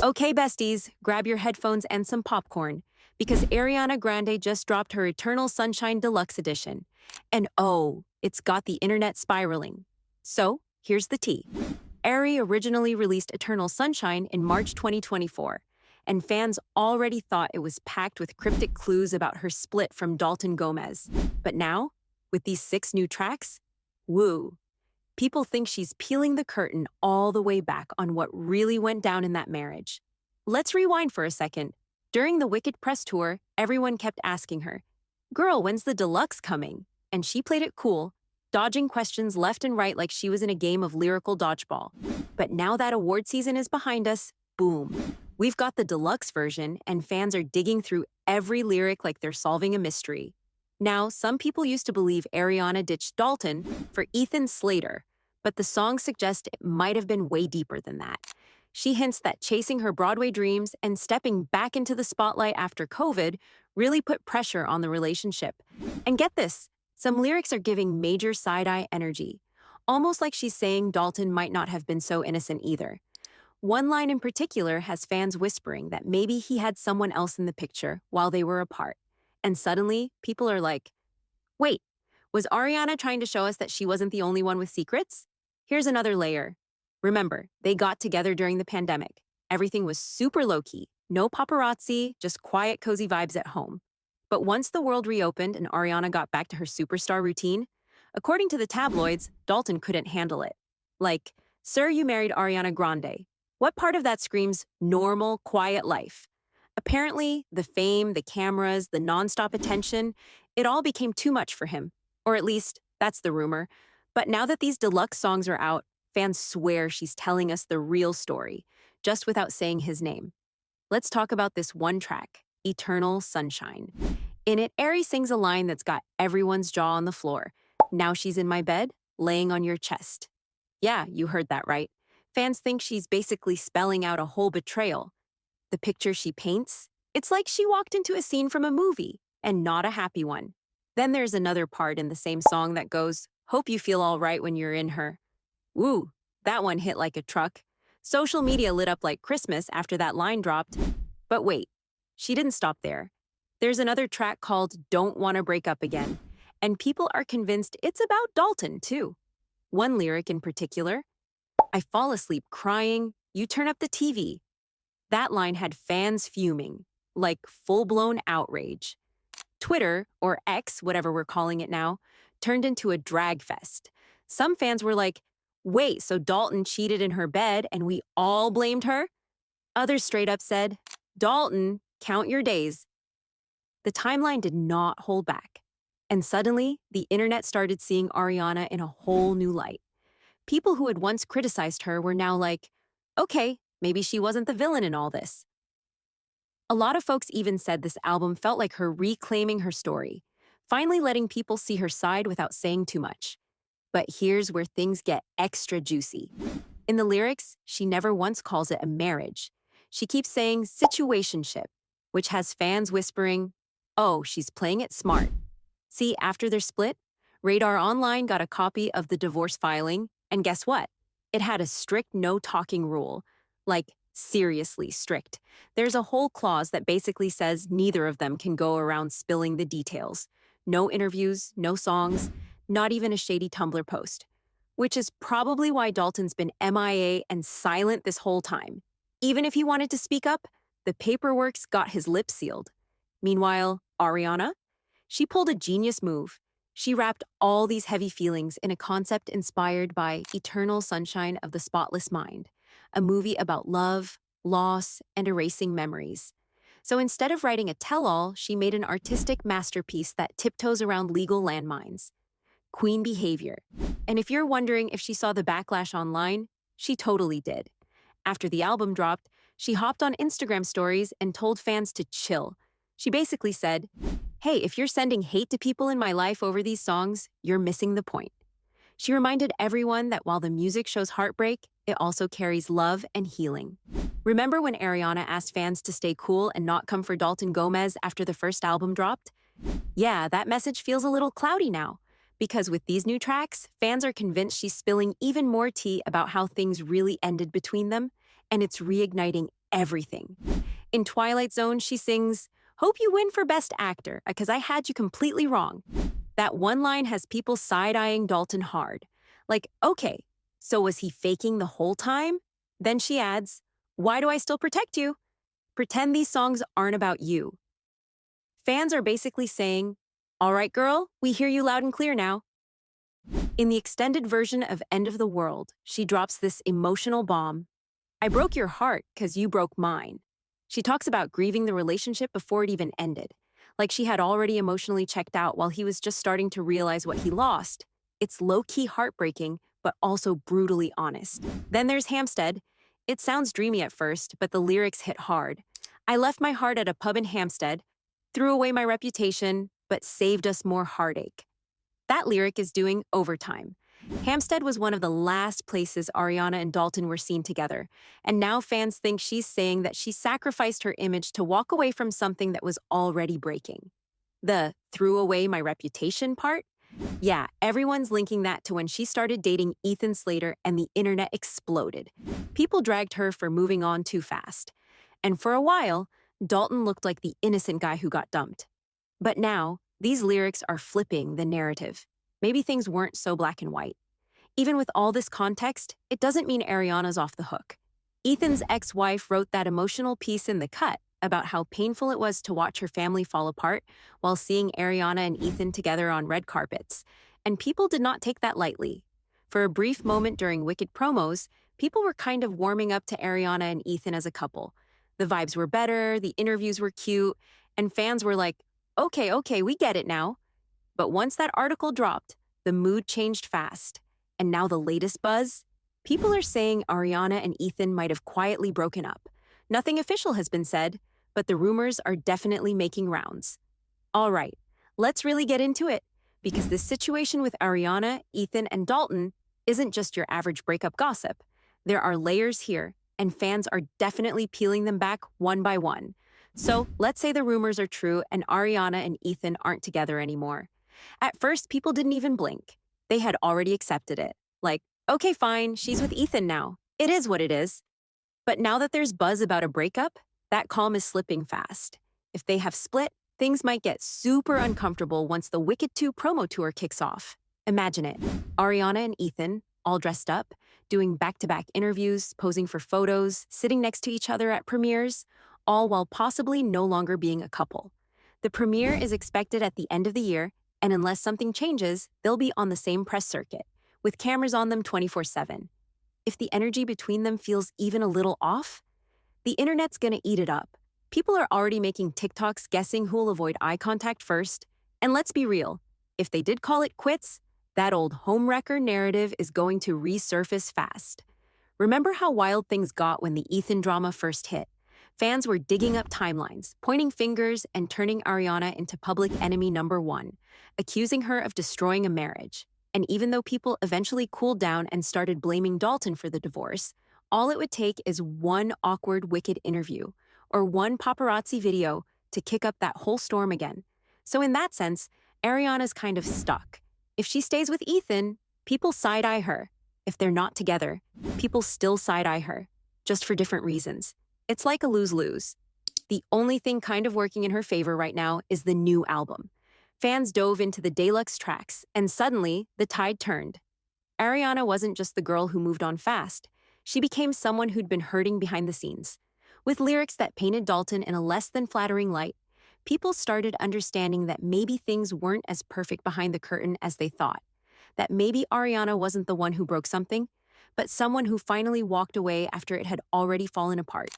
Okay, besties, grab your headphones and some popcorn, because Ariana Grande just dropped her Eternal Sunshine Deluxe Edition. And oh, it's got the internet spiraling. So, here's the tea. Ari originally released Eternal Sunshine in March 2024, and fans already thought it was packed with cryptic clues about her split from Dalton Gomez. But now, with these 6 new tracks, woo, people think she's peeling the curtain all the way back on what really went down in that marriage. Let's rewind for a second. During the Wicked press tour, everyone kept asking her, "Girl, when's the deluxe coming?" And she played it cool, dodging questions left and right like she was in a game of lyrical dodgeball. But now that award season is behind us, boom. We've got the deluxe version, and fans are digging through every lyric like they're solving a mystery. Now, some people used to believe Ariana ditched Dalton for Ethan Slater, but the songs suggest it might have been way deeper than that. She hints that chasing her Broadway dreams and stepping back into the spotlight after COVID really put pressure on the relationship. And get this, some lyrics are giving major side-eye energy, almost like she's saying Dalton might not have been so innocent either. One line in particular has fans whispering that maybe he had someone else in the picture while they were apart. And suddenly, people are like, wait, was Ariana trying to show us that she wasn't the only one with secrets? Here's another layer. Remember, they got together during the pandemic. Everything was super low-key, no paparazzi, just quiet, cozy vibes at home. But once the world reopened and Ariana got back to her superstar routine, according to the tabloids, Dalton couldn't handle it. Like, "Sir, you married Ariana Grande. What part of that screams normal, quiet life?" Apparently, the fame, the cameras, the nonstop attention, it all became too much for him. Or at least, that's the rumor. But now that these deluxe songs are out, fans swear she's telling us the real story, just without saying his name. Let's talk about this one track, Eternal Sunshine. In it, Ari sings a line that's got everyone's jaw on the floor. "Now she's in my bed, laying on your chest." Yeah, you heard that right. Fans think she's basically spelling out a whole betrayal. The picture she paints, it's like she walked into a scene from a movie, and not a happy one. Then there's another part in the same song that goes, "Hope you feel all right when you're in her." Woo, that one hit like a truck. Social media lit up like Christmas after that line dropped. But wait, she didn't stop there. There's another track called "Don't Wanna Break Up Again," and people are convinced it's about Dalton, too. One lyric in particular, "I fall asleep crying, you turn up the TV." That line had fans fuming, like full-blown outrage. Twitter, or X, whatever we're calling it now, turned into a drag fest. Some fans were like, "Wait, so Dalton cheated in her bed and we all blamed her?" Others straight up said, "Dalton, count your days." The timeline did not hold back. And suddenly, the internet started seeing Ariana in a whole new light. People who had once criticized her were now like, okay, maybe she wasn't the villain in all this. A lot of folks even said this album felt like her reclaiming her story, finally letting people see her side without saying too much. But here's where things get extra juicy. In the lyrics, she never once calls it a marriage. She keeps saying situationship, which has fans whispering, "Oh, she's playing it smart." See, after their split, Radar Online got a copy of the divorce filing, and guess what? It had a strict no-talking rule. Like, seriously strict. There's a whole clause that basically says neither of them can go around spilling the details. No interviews, no songs, not even a shady Tumblr post. Which is probably why Dalton's been MIA and silent this whole time. Even if he wanted to speak up, the paperwork's got his lips sealed. Meanwhile, Ariana? She pulled a genius move. She wrapped all these heavy feelings in a concept inspired by Eternal Sunshine of the Spotless Mind, a movie about love, loss, and erasing memories. So instead of writing a tell-all, she made an artistic masterpiece that tiptoes around legal landmines. Queen behavior. And if you're wondering if she saw the backlash online, she totally did. After the album dropped, she hopped on Instagram stories and told fans to chill. She basically said, "Hey, if you're sending hate to people in my life over these songs, you're missing the point." She reminded everyone that while the music shows heartbreak, it also carries love and healing. Remember when Ariana asked fans to stay cool and not come for Dalton Gomez after the first album dropped? Yeah, that message feels a little cloudy now. Because with these new tracks, fans are convinced she's spilling even more tea about how things really ended between them, and it's reigniting everything. In Twilight Zone, she sings, "Hope you win for Best Actor, because I had you completely wrong." That one line has people side-eyeing Dalton hard. Like, okay, so was he faking the whole time? Then she adds, "Why do I still protect you? Pretend these songs aren't about you." Fans are basically saying, "All right, girl, we hear you loud and clear now." In the extended version of End of the World, she drops this emotional bomb. "I broke your heart because you broke mine." She talks about grieving the relationship before it even ended, like she had already emotionally checked out while he was just starting to realize what he lost. It's low-key heartbreaking, but also brutally honest. Then there's Hampstead. It sounds dreamy at first, but the lyrics hit hard. "I left my heart at a pub in Hampstead, threw away my reputation, but saved us more heartache." That lyric is doing overtime. Hampstead was one of the last places Ariana and Dalton were seen together, and now fans think she's saying that she sacrificed her image to walk away from something that was already breaking. The "threw away my reputation" part? Yeah, everyone's linking that to when she started dating Ethan Slater and the internet exploded. People dragged her for moving on too fast. And for a while, Dalton looked like the innocent guy who got dumped. But now, these lyrics are flipping the narrative. Maybe things weren't so black and white. Even with all this context, it doesn't mean Ariana's off the hook. Ethan's ex-wife wrote that emotional piece in The Cut about how painful it was to watch her family fall apart while seeing Ariana and Ethan together on red carpets, and people did not take that lightly. For a brief moment during Wicked promos, people were kind of warming up to Ariana and Ethan as a couple. The vibes were better, the interviews were cute, and fans were like, okay, we get it now. But once that article dropped, the mood changed fast. And now the latest buzz? People are saying Ariana and Ethan might have quietly broken up. Nothing official has been said, but the rumors are definitely making rounds. All right, let's really get into it, because this situation with Ariana, Ethan, and Dalton isn't just your average breakup gossip. There are layers here, and fans are definitely peeling them back one by one. So let's say the rumors are true and Ariana and Ethan aren't together anymore. At first, people didn't even blink. They had already accepted it. Like, okay, fine, she's with Ethan now. It is what it is. But now that there's buzz about a breakup, that calm is slipping fast. If they have split, things might get super uncomfortable once the Wicked 2 promo tour kicks off. Imagine it. Ariana and Ethan, all dressed up, doing back-to-back interviews, posing for photos, sitting next to each other at premieres, all while possibly no longer being a couple. The premiere is expected at the end of the year, and unless something changes, they'll be on the same press circuit, with cameras on them 24/7. If the energy between them feels even a little off, the internet's gonna eat it up. People are already making TikToks guessing who'll avoid eye contact first. And let's be real, if they did call it quits, that old homewrecker narrative is going to resurface fast. Remember how wild things got when the Ethan drama first hit? Fans were digging up timelines, pointing fingers, and turning Ariana into public enemy number one, accusing her of destroying a marriage. And even though people eventually cooled down and started blaming Dalton for the divorce, all it would take is one awkward Wicked interview or one paparazzi video to kick up that whole storm again. So in that sense, Ariana's kind of stuck. If she stays with Ethan, people side-eye her. If they're not together, people still side-eye her, just for different reasons. It's like a lose-lose. The only thing kind of working in her favor right now is the new album. Fans dove into the deluxe tracks, and suddenly, the tide turned. Ariana wasn't just the girl who moved on fast. She became someone who'd been hurting behind the scenes. With lyrics that painted Dalton in a less than flattering light, people started understanding that maybe things weren't as perfect behind the curtain as they thought. That maybe Ariana wasn't the one who broke something, but someone who finally walked away after it had already fallen apart.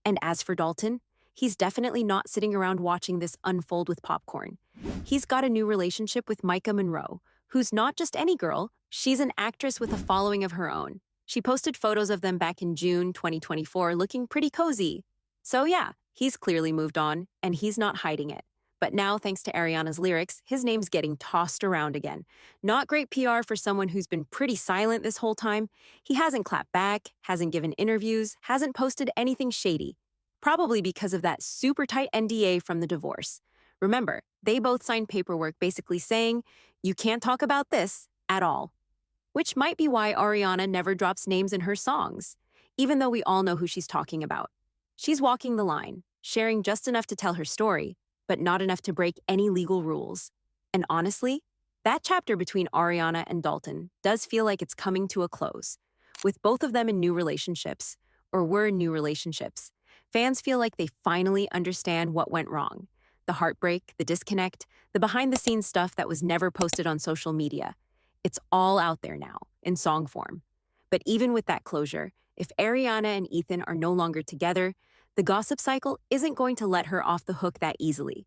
And as for Dalton, he's definitely not sitting around watching this unfold with popcorn. He's got a new relationship with Micah Monroe, who's not just any girl, she's an actress with a following of her own. She posted photos of them back in June 2024 looking pretty cozy. So yeah, he's clearly moved on, and he's not hiding it. But now, thanks to Ariana's lyrics, his name's getting tossed around again. Not great PR for someone who's been pretty silent this whole time. He hasn't clapped back, hasn't given interviews, hasn't posted anything shady. Probably because of that super tight NDA from the divorce. Remember, they both signed paperwork basically saying, you can't talk about this at all. Which might be why Ariana never drops names in her songs, even though we all know who she's talking about. She's walking the line, sharing just enough to tell her story, but not enough to break any legal rules. And honestly, that chapter between Ariana and Dalton does feel like it's coming to a close. With both of them in new relationships, or were in new relationships, fans feel like they finally understand what went wrong. The heartbreak, the disconnect, the behind the scenes stuff that was never posted on social media. It's all out there now, in song form. But even with that closure, if Ariana and Ethan are no longer together, the gossip cycle isn't going to let her off the hook that easily.